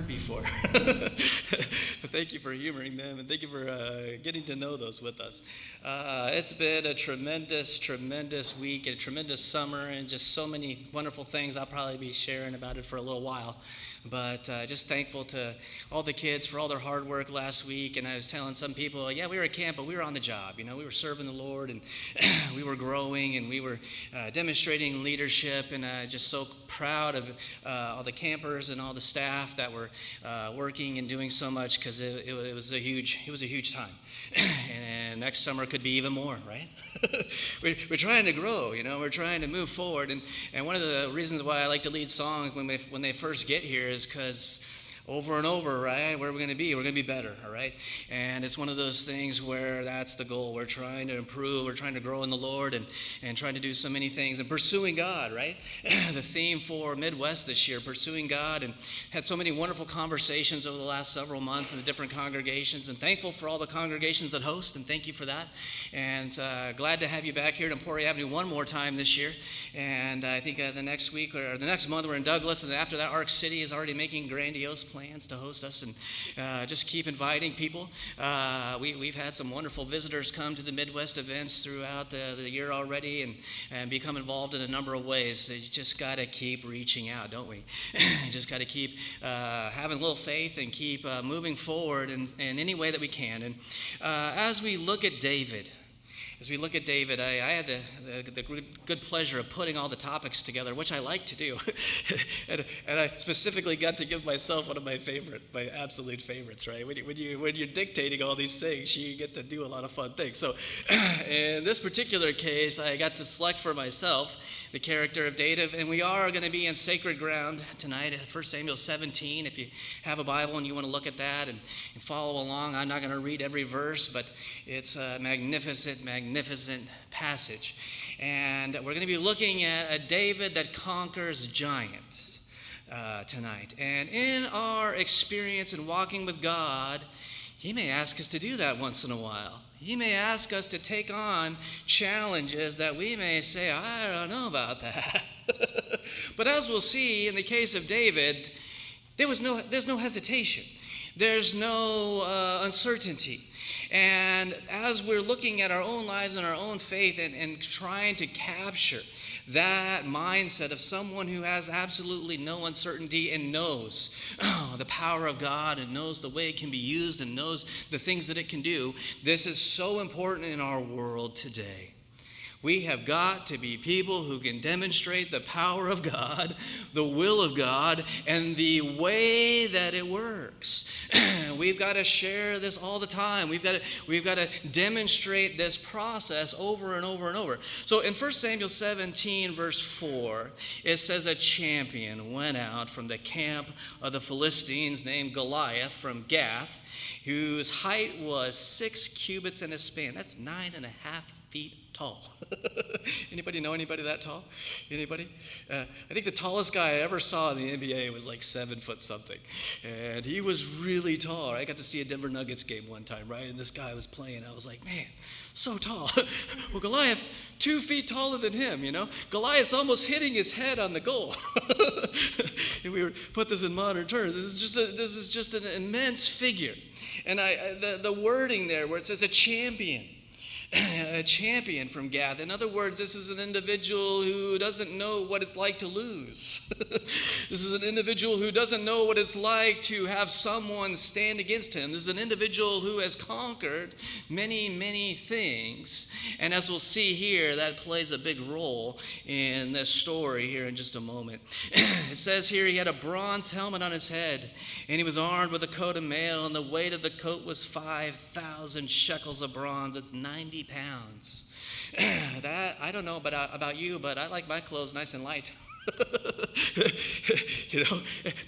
before. But thank you for humoring them, and thank you for getting to know those with us. It's been a tremendous, tremendous week, a tremendous summer, and just so many wonderful things. I'll probably be sharing about it for a little while. But just thankful to all the kids for all their hard work last week. And I was telling some people, yeah, we were at camp, but we were on the job. You know, we were serving the Lord, and we were growing, and we were demonstrating leadership. And just so proud of all the campers and all the staff that were working and doing so much, because it was a huge time. And next summer could be even more, right? We're trying to grow, you know, we're trying to move forward. And one of the reasons why I like to lead songs when they first get here is because over and over, right, where we're going to be better, all right? And it's one of those things where that's the goal. We're trying to improve, we're trying to grow in the Lord, and trying to do so many things, and pursuing God, right? The theme for Midwest this year, pursuing God, and had so many wonderful conversations over the last several months in the different congregations, and thankful for all the congregations that host, and thank you for that. And glad to have you back here at Emporia Avenue one more time this year. And I think the next week or the next month we're in Douglas, and after that Ark City is already making grandiose plans to host us, and just keep inviting people. We've had some wonderful visitors come to the Midwest events throughout the year already, and become involved in a number of ways. So you just got to keep reaching out, don't we? Just got to keep having a little faith and keep moving forward in any way that we can. And as we look at David, I had the good pleasure of putting all the topics together, which I like to do. and I specifically got to give myself one of my absolute favorites, right? When you're dictating all these things, you get to do a lot of fun things. So in this particular case, I got to select for myself the character of David, and we are going to be in sacred ground tonight at 1 Samuel 17. If you have a Bible and you want to look at that and follow along, I'm not going to read every verse, but it's a magnificent passage. And we're going to be looking at a David that conquers giants tonight. And in our experience in walking with God, He may ask us to do that once in a while. He may ask us to take on challenges that we may say, I don't know about that. But as we'll see in the case of David, there's no hesitation. There's no uncertainty. And as we're looking at our own lives and our own faith and trying to capture that mindset of someone who has absolutely no uncertainty and knows the power of God and knows the way it can be used and knows the things that it can do, this is so important in our world today. We have got to be people who can demonstrate the power of God, the will of God, and the way that it works. We've got to share this all the time. We've got to demonstrate this process over and over and over. So in 1 Samuel 17, verse 4, it says a champion went out from the camp of the Philistines named Goliath from Gath, whose height was 6 cubits and a span. That's 9.5 feet tall. Anybody know anybody that tall? Anybody? I think the tallest guy I ever saw in the NBA was like 7 foot something. And he was really tall. I got to see a Denver Nuggets game one time, right? And this guy was playing. I was like, man, so tall. Well, Goliath's 2 feet taller than him, you know? Goliath's almost hitting his head on the goal. If we put this in modern terms, this is just an immense figure. And the wording there where it says a champion from Gath. In other words, this is an individual who doesn't know what it's like to lose. This is an individual who doesn't know what it's like to have someone stand against him. This is an individual who has conquered many, many things. And as we'll see here, that plays a big role in this story here in just a moment. It says here he had a bronze helmet on his head, and he was armed with a coat of mail, and the weight of the coat was 5,000 shekels of bronze. It's 90 pounds. That, I don't know about you, but I like my clothes nice and light.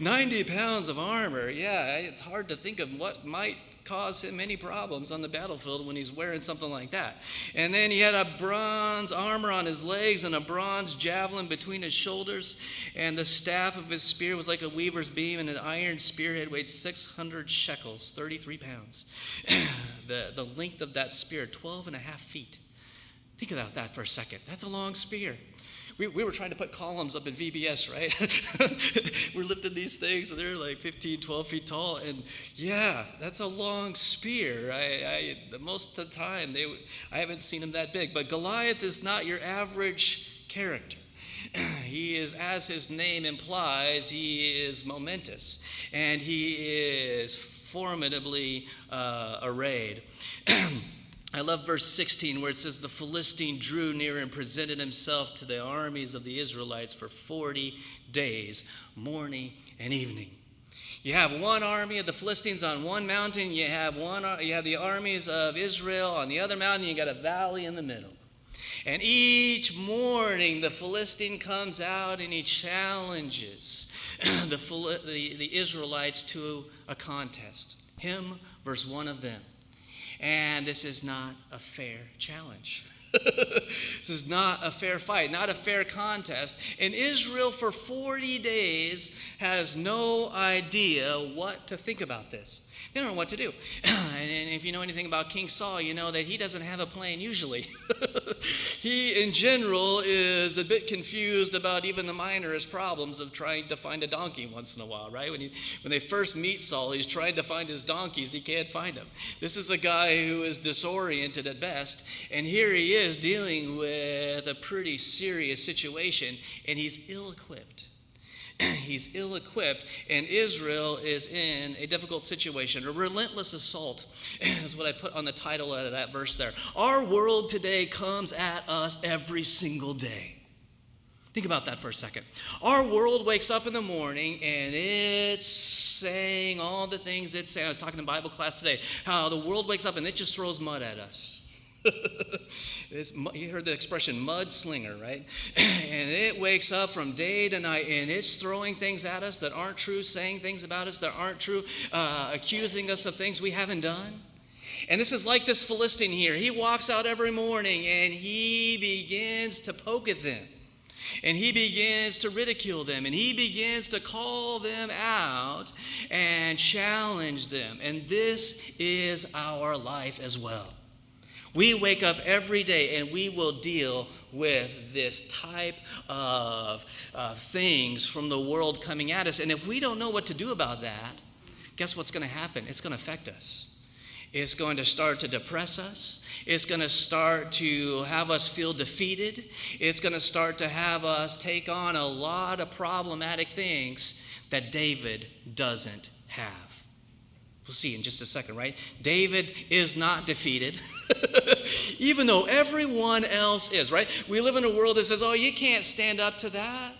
90 pounds of armor. Yeah, it's hard to think of what might cause him any problems on the battlefield when he's wearing something like that. And then he had a bronze armor on his legs and a bronze javelin between his shoulders. And the staff of his spear was like a weaver's beam, and an iron spearhead weighed 600 shekels, 33 pounds. The length of that spear, 12.5 feet. Think about that for a second. That's a long spear. we were trying to put columns up at VBS, right? We're lifting these things, and they're like 15, 12 feet tall. And yeah, that's a long spear. Most of the time, I haven't seen them that big. But Goliath is not your average character. He is, as his name implies, he is momentous, and he is formidably arrayed. I love verse 16 where it says, the Philistine drew near and presented himself to the armies of the Israelites for 40 days, morning and evening. You have one army of the Philistines on one mountain, you have the armies of Israel on the other mountain, you got a valley in the middle. And each morning the Philistine comes out and he challenges the Israelites to a contest. Him versus one of them. And this is not a fair challenge. This is not a fair fight, not a fair contest. And Israel for 40 days has no idea what to think about this. They don't know what to do. And if you know anything about King Saul, you know that he doesn't have a plan usually. He, in general, is a bit confused about even the minorest problems of trying to find a donkey once in a while, right? When they first meet Saul, he's trying to find his donkeys. He can't find them. This is a guy who is disoriented at best. And here he is dealing with a pretty serious situation, and he's ill-equipped. He's ill-equipped, and Israel is in a difficult situation. A relentless assault is what I put on the title of that verse there. Our world today comes at us every single day. Think about that for a second. Our world wakes up in the morning, and it's saying all the things it's saying. I was talking in Bible class today, how the world wakes up and it just throws mud at us. You heard the expression mudslinger, right? And it wakes up from day to night, and it's throwing things at us that aren't true, saying things about us that aren't true, accusing us of things we haven't done. And this is like this Philistine here. He walks out every morning, and he begins to poke at them. And he begins to ridicule them, and he begins to call them out and challenge them. And this is our life as well. We wake up every day and we will deal with this type of things from the world coming at us. And if we don't know what to do about that, guess what's going to happen? It's going to affect us. It's going to start to depress us. It's going to start to have us feel defeated. It's going to start to have us take on a lot of problematic things that David doesn't have. We'll see in just a second, right? David is not defeated, even though everyone else is, right? We live in a world that says, oh, you can't stand up to that.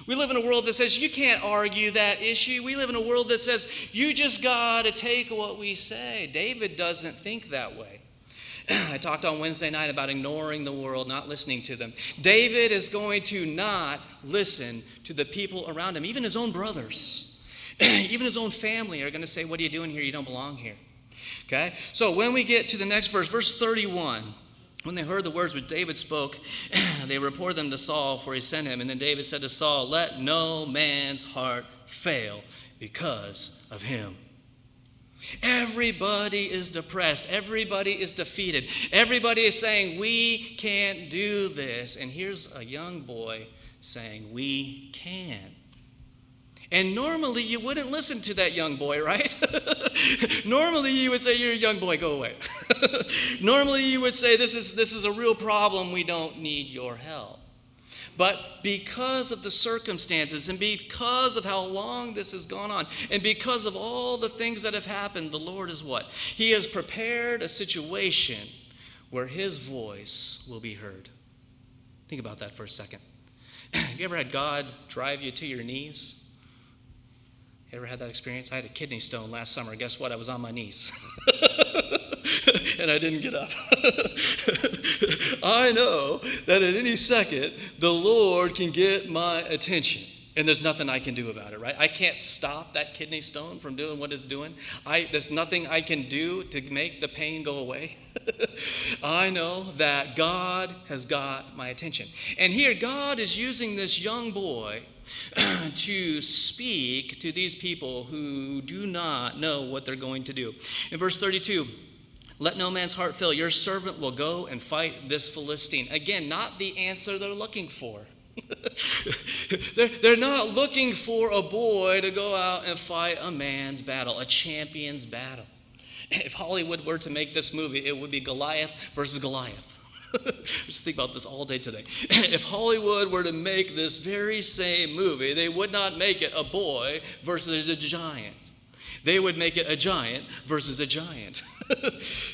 We live in a world that says you can't argue that issue. We live in a world that says you just got to take what we say. David doesn't think that way. I talked on Wednesday night about ignoring the world, not listening to them. David is going to not listen to the people around him, even his own brothers. Even his own family are going to say, what are you doing here? You don't belong here. Okay? So when we get to the next verse, verse 31, when they heard the words which David spoke, they reported them to Saul, for he sent him. And then David said to Saul, let no man's heart fail because of him. Everybody is depressed. Everybody is defeated. Everybody is saying, we can't do this. And here's a young boy saying, we can. And normally you wouldn't listen to that young boy, right? Normally you would say, you're a young boy, go away. Normally you would say, this is a real problem, we don't need your help. But because of the circumstances and because of how long this has gone on and because of all the things that have happened, the Lord is what? He has prepared a situation where his voice will be heard. Think about that for a second. Have you ever had God drive you to your knees? You ever had that experience? I had a kidney stone last summer. Guess what? I was on my knees. And I didn't get up. I know that at any second, the Lord can get my attention. And there's nothing I can do about it, right? I can't stop that kidney stone from doing what it's doing. There's nothing I can do to make the pain go away. I know that God has got my attention. And here, God is using this young boy to speak to these people who do not know what they're going to do. In verse 32, let no man's heart fail. Your servant will go and fight this Philistine. Again, not the answer they're looking for. They're not looking for a boy to go out and fight a man's battle, a champion's battle. If Hollywood were to make this movie, it would be Goliath versus Goliath. Just think about this all day today. If Hollywood were to make this very same movie, they would not make it a boy versus a giant. They would make it a giant versus a giant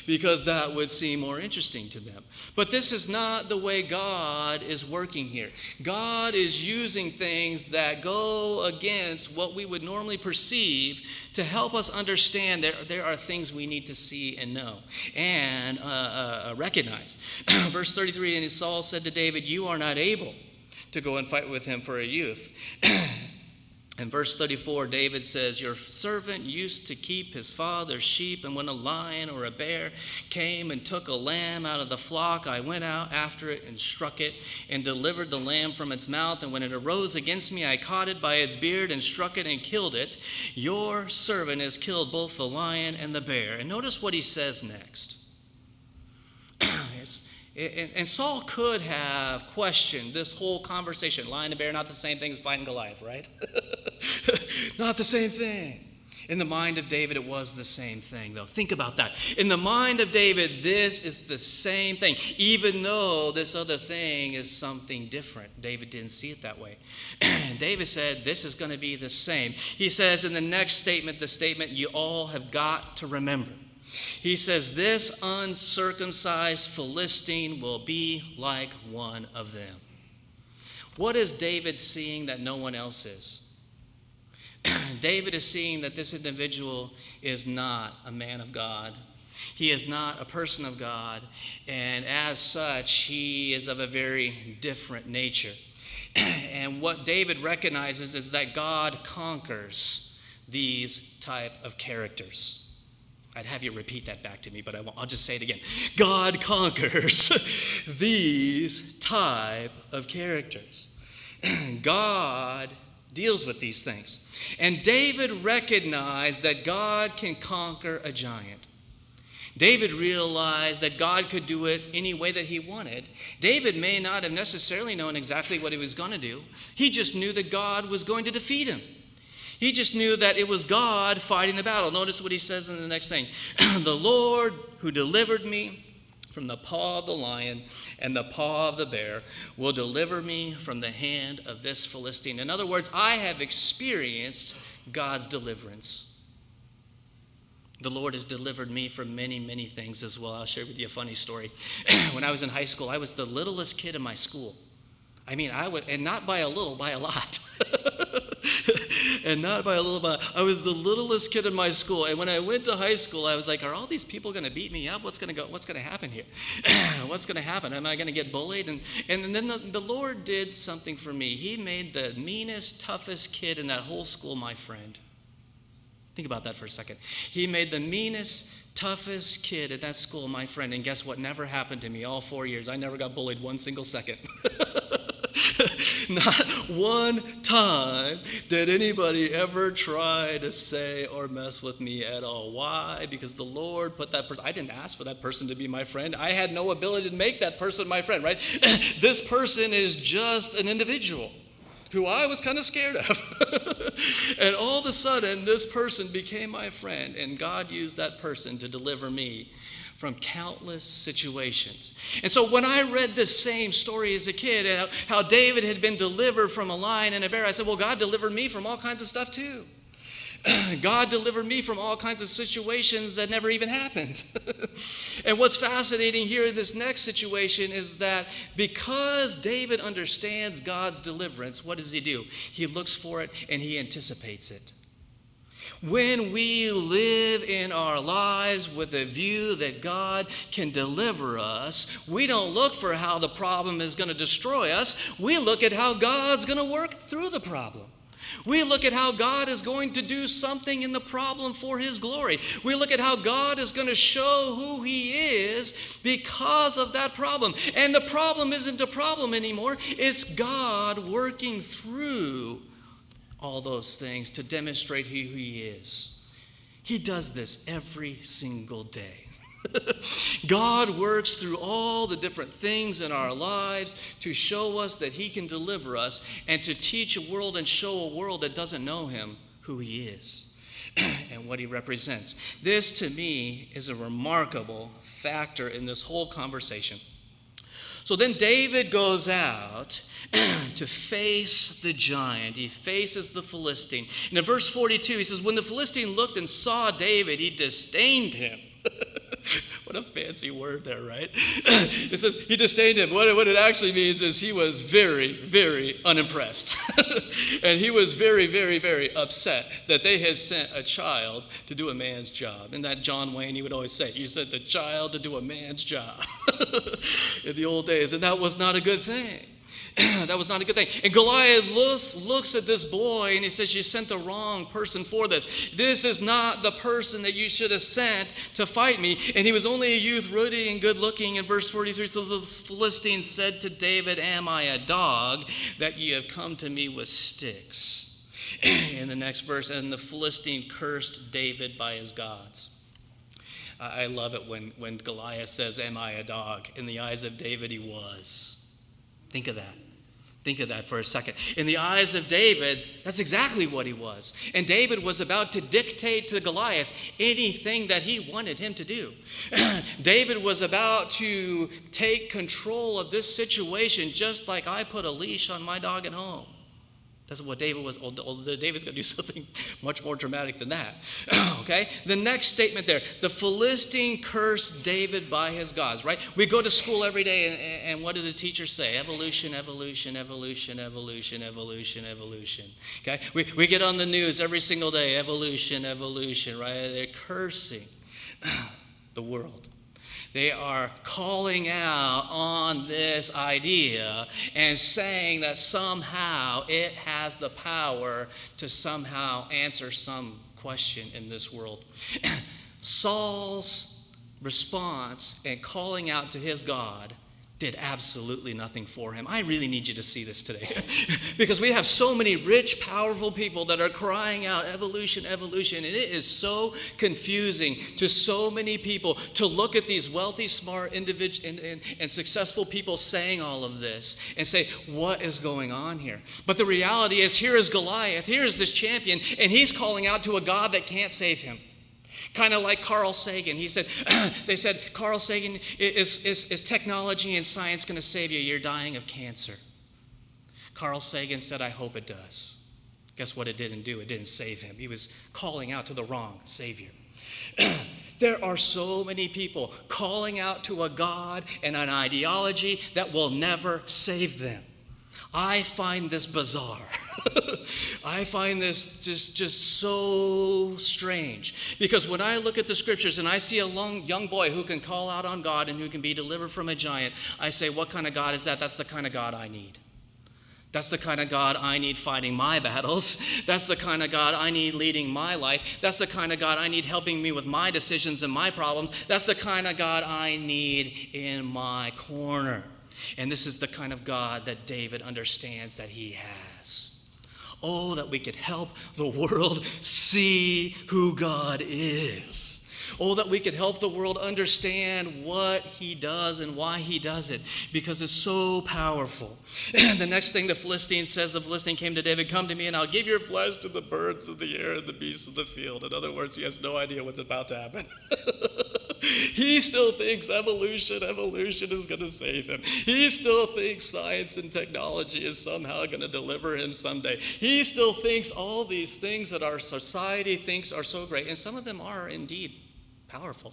because that would seem more interesting to them. But this is not the way God is working here. God is using things that go against what we would normally perceive to help us understand that there are things we need to see and know and recognize. Verse 33, and Saul said to David, "You are not able to go and fight with him for a youth." In verse 34, David says, "Your servant used to keep his father's sheep, and when a lion or a bear came and took a lamb out of the flock, I went out after it and struck it and delivered the lamb from its mouth. And when it arose against me, I caught it by its beard and struck it and killed it. Your servant has killed both the lion and the bear." And notice what he says next. And Saul could have questioned this whole conversation. Lion and bear, not the same thing as fighting Goliath, right? Not the same thing. In the mind of David, it was the same thing, though. Think about that. In the mind of David, this is the same thing, even though this other thing is something different. David didn't see it that way. David said, this is going to be the same. He says in the next statement, the statement you all have got to remember. He says, "This uncircumcised Philistine will be like one of them." What is David seeing that no one else is? David is seeing that this individual is not a man of God. He is not a person of God, and as such, he is of a very different nature. And what David recognizes is that God conquers these type of characters. I'd have you repeat that back to me, but I'll just say it again. God conquers these type of characters. God deals with these things. And David recognized that God can conquer a giant. David realized that God could do it any way that he wanted. David may not have necessarily known exactly what he was going to do. He just knew that God was going to defeat him. He just knew that it was God fighting the battle. Notice what he says in the next thing. "The Lord who delivered me from the paw of the lion and the paw of the bear will deliver me from the hand of this Philistine." In other words, I have experienced God's deliverance. The Lord has delivered me from many, many things as well. I'll share with you a funny story. When I was in high school, I was the littlest kid in my school. I mean, and not by a little, by a lot. And not by a little bit. I was the littlest kid in my school. And when I went to high school, I was like, are all these people going to beat me up? What's going to happen here? What's going to happen? Am I going to get bullied? And then the Lord did something for me. He made the meanest, toughest kid in that whole school my friend. Think about that for a second. He made the meanest, toughest kid at that school my friend. And guess what? Never happened to me all 4 years. I never got bullied one single second. Not one time did anybody ever try to say or mess with me at all. Why? Because the Lord put that person. I didn't ask for that person to be my friend. I had no ability to make that person my friend, right? This person is just an individual who I was kind of scared of. And all of a sudden, this person became my friend, and God used that person to deliver me from countless situations. And so when I read this same story as a kid, how David had been delivered from a lion and a bear, I said, well, God delivered me from all kinds of stuff too. God delivered me from all kinds of situations that never even happened. And what's fascinating here in this next situation is that because David understands God's deliverance, what does he do? He looks for it and he anticipates it. When we live in our lives with a view that God can deliver us, we don't look for how the problem is going to destroy us. We look at how God's going to work through the problem. We look at how God is going to do something in the problem for his glory. We look at how God is going to show who he is because of that problem. And the problem isn't a problem anymore. It's God working through all those things to demonstrate who he is. He does this every single day. God works through all the different things in our lives to show us that he can deliver us and to teach a world and show a world that doesn't know him who he is and what he represents. This, to me, is a remarkable factor in this whole conversation. So then David goes out to face the giant. He faces the Philistine. And in verse 42, he says, when the Philistine looked and saw David, he disdained him. What a fancy word there, right? It says he disdained him. What it actually means is he was very, very unimpressed. And he was very, very, very upset that they had sent a child to do a man's job. And that John Wayne, he would always say, you sent a child to do a man's job in the old days. And that was not a good thing. That was not a good thing. And Goliath looks at this boy and he says, you sent the wrong person for this. This is not the person that you should have sent to fight me. And he was only a youth, ruddy and good looking. In verse 43, so the Philistine said to David, am I a dog that ye have come to me with sticks? In the next verse, and the Philistine cursed David by his gods. I love it when Goliath says, am I a dog? In the eyes of David, he was. Think of that. Think of that for a second. In the eyes of David, that's exactly what he was. And David was about to dictate to Goliath anything that he wanted him to do. David was about to take control of this situation just like I put a leash on my dog at home. That's what David was. David's going to do something much more dramatic than that. Okay? The next statement there. The Philistine cursed David by his gods, right? We go to school every day, and what do the teachers say? Evolution, evolution, evolution, evolution, evolution, evolution. Okay? We get on the news every single day. Evolution, evolution, right? They're cursing the world. They are calling out on this idea and saying that somehow it has the power to somehow answer some question in this world. Saul's response and calling out to his God did absolutely nothing for him. I really need you to see this today because we have so many rich, powerful people that are crying out evolution, evolution, and it is so confusing to so many people to look at these wealthy, smart, individual and successful people saying all of this and say, what is going on here? But the reality is, here is Goliath, here is this champion, and he's calling out to a God that can't save him. Kind of like Carl Sagan. They said, Carl Sagan, is technology and science going to save you? You're dying of cancer. Carl Sagan said, I hope it does. Guess what it didn't do? It didn't save him. He was calling out to the wrong Savior. There are so many people calling out to a God and an ideology that will never save them. I find this bizarre. I find this just so strange. Because when I look at the scriptures and I see a young boy who can call out on God and who can be delivered from a giant, I say, what kind of God is that? That's the kind of God I need. That's the kind of God I need fighting my battles. That's the kind of God I need leading my life. That's the kind of God I need helping me with my decisions and my problems. That's the kind of God I need in my corner. And this is the kind of God that David understands that he has. Oh, that we could help the world see who God is. Oh, that we could help the world understand what he does and why he does it, because it's so powerful. The next thing the Philistine says, the Philistine came to David, come to me and I'll give your flesh to the birds of the air and the beasts of the field. In other words, he has no idea what's about to happen. He still thinks evolution is going to save him. He still thinks science and technology is somehow going to deliver him someday. He still thinks all these things that our society thinks are so great, and some of them are indeed powerful.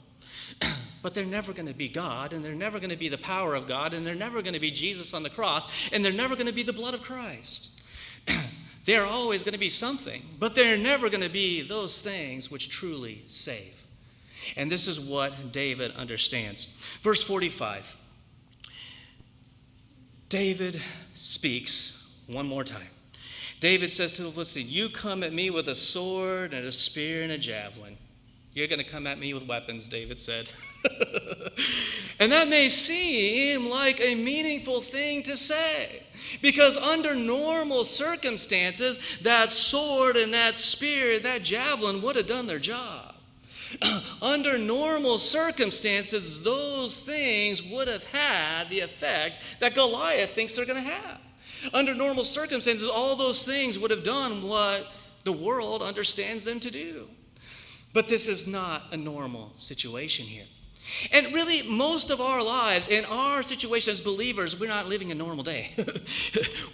But they're never going to be God, and they're never going to be the power of God, and they're never going to be Jesus on the cross, and they're never going to be the blood of Christ. They're always going to be something, but they're never going to be those things which truly save. And this is what David understands. Verse 45. David speaks one more time. David says to the Philistine, you come at me with a sword and a spear and a javelin. You're going to come at me with weapons, David said. And that may seem like a meaningful thing to say, because under normal circumstances, that sword and that spear, that javelin would have done their job. Under normal circumstances, those things would have had the effect that Goliath thinks they're going to have. Under normal circumstances, all those things would have done what the world understands them to do. But this is not a normal situation here. And really, most of our lives, in our situation as believers, we're not living a normal day.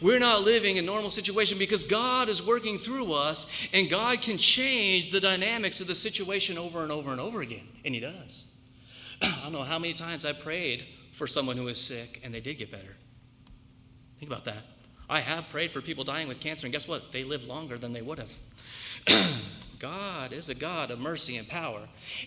We're not living a normal situation because God is working through us, and God can change the dynamics of the situation over and over and over again. And He does. I don't know how many times I prayed for someone who was sick, and they did get better. Think about that. I have prayed for people dying with cancer, and guess what? They lived longer than they would have. God is a God of mercy and power,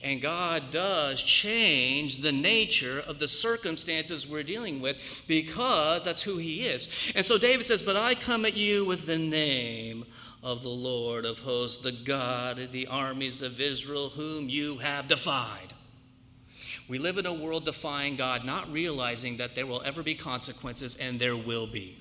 and God does change the nature of the circumstances we're dealing with because that's who He is. And so David says, but I come at you with the name of the Lord of hosts, the God of the armies of Israel, whom you have defied. We live in a world defying God, not realizing that there will ever be consequences, and there will be.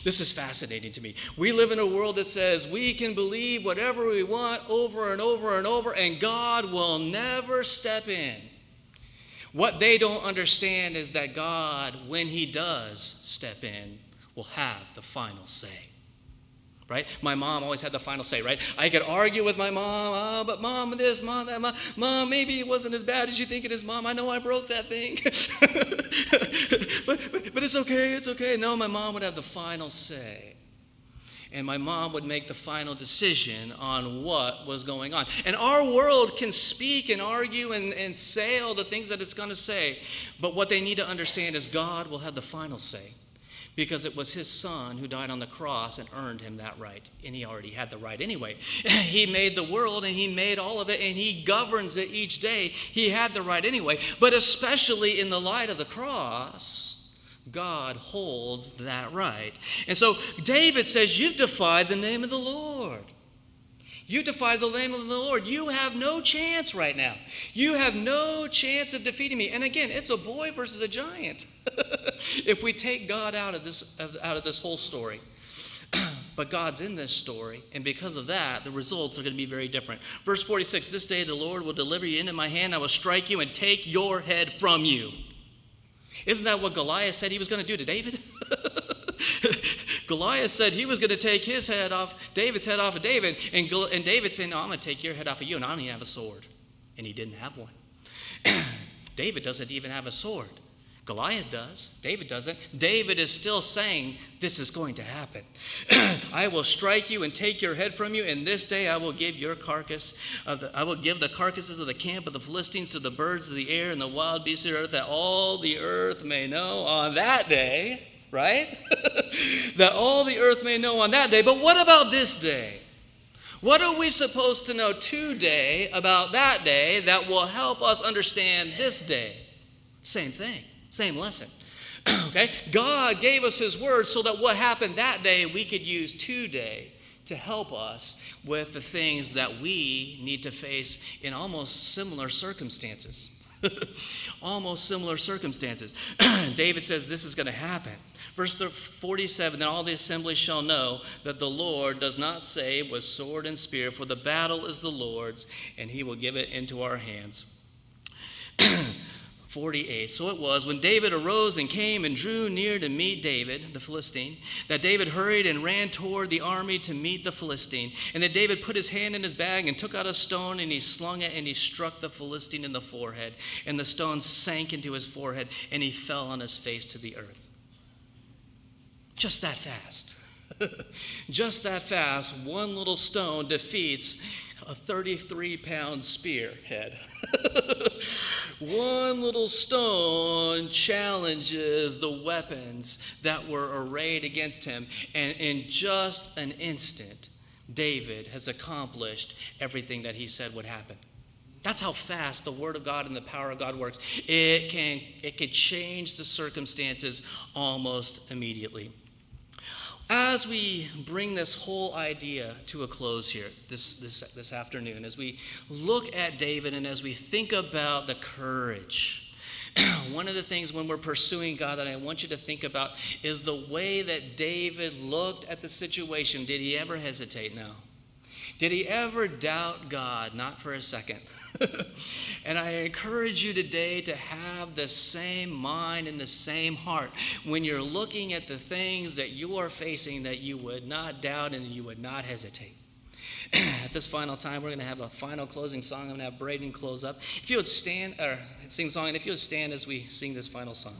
This is fascinating to me. We live in a world that says we can believe whatever we want over and over and over, and God will never step in. What they don't understand is that God, when He does step in, will have the final say. Right? My mom always had the final say, right? I could argue with my mom, but mom this, mom that, mom, maybe it wasn't as bad as you think it is, mom. I know I broke that thing. but it's okay, it's okay. No, my mom would have the final say. And my mom would make the final decision on what was going on. And our world can speak and argue and say all the things that it's going to say. But what they need to understand is God will have the final say. Because it was His Son who died on the cross and earned Him that right. And He already had the right anyway. He made the world and He made all of it and He governs it each day. He had the right anyway. But especially in the light of the cross, God holds that right. And so David says, you've defied the name of the Lord. You defied the name of the Lord. You have no chance right now. You have no chance of defeating me. And again, it's a boy versus a giant. If we take God out of this whole story. But God's in this story, and because of that, the results are going to be very different. Verse 46, this day the Lord will deliver you into my hand. I will strike you and take your head from you. Isn't that what Goliath said he was going to do to David? Goliath said he was going to take his head off, David's head off of David. And David said, no, I'm going to take your head off of you, and I don't even have a sword. And he didn't have one. David doesn't even have a sword. Goliath does. David doesn't. David is still saying, this is going to happen. I will strike you and take your head from you, and this day I will give your carcass. I will give the carcasses of the camp of the Philistines to the birds of the air and the wild beasts of the earth, that all the earth may know on that day, right? That all the earth may know on that day. But what about this day? What are we supposed to know today about that day that will help us understand this day? Same thing. Same lesson. Okay? God gave us His word so that what happened that day we could use today to help us with the things that we need to face in almost similar circumstances. Almost similar circumstances. David says this is going to happen. Verse 47, then all the assembly shall know that the Lord does not save with sword and spear, for the battle is the Lord's, and He will give it into our hands. 48. So it was, when David arose and came and drew near to meet David, the Philistine, that David hurried and ran toward the army to meet the Philistine. And then David put his hand in his bag and took out a stone, and he slung it, and he struck the Philistine in the forehead. And the stone sank into his forehead, and he fell on his face to the earth. Just that fast. Just that fast, one little stone defeats a 33-pound spearhead. One little stone challenges the weapons that were arrayed against him. And in just an instant, David has accomplished everything that he said would happen. That's how fast the Word of God and the power of God works. It can change the circumstances almost immediately. As we bring this whole idea to a close here this afternoon, as we look at David and as we think about the courage, one of the things when we're pursuing God that I want you to think about is the way that David looked at the situation. Did he ever hesitate? No. Did he ever doubt God? Not for a second. And I encourage you today to have the same mind and the same heart when you're looking at the things that you are facing, that you would not doubt and you would not hesitate. At this final time, we're going to have a final closing song. I'm going to have Braden close up. If you would stand, or sing the song, and if you would stand as we sing this final song.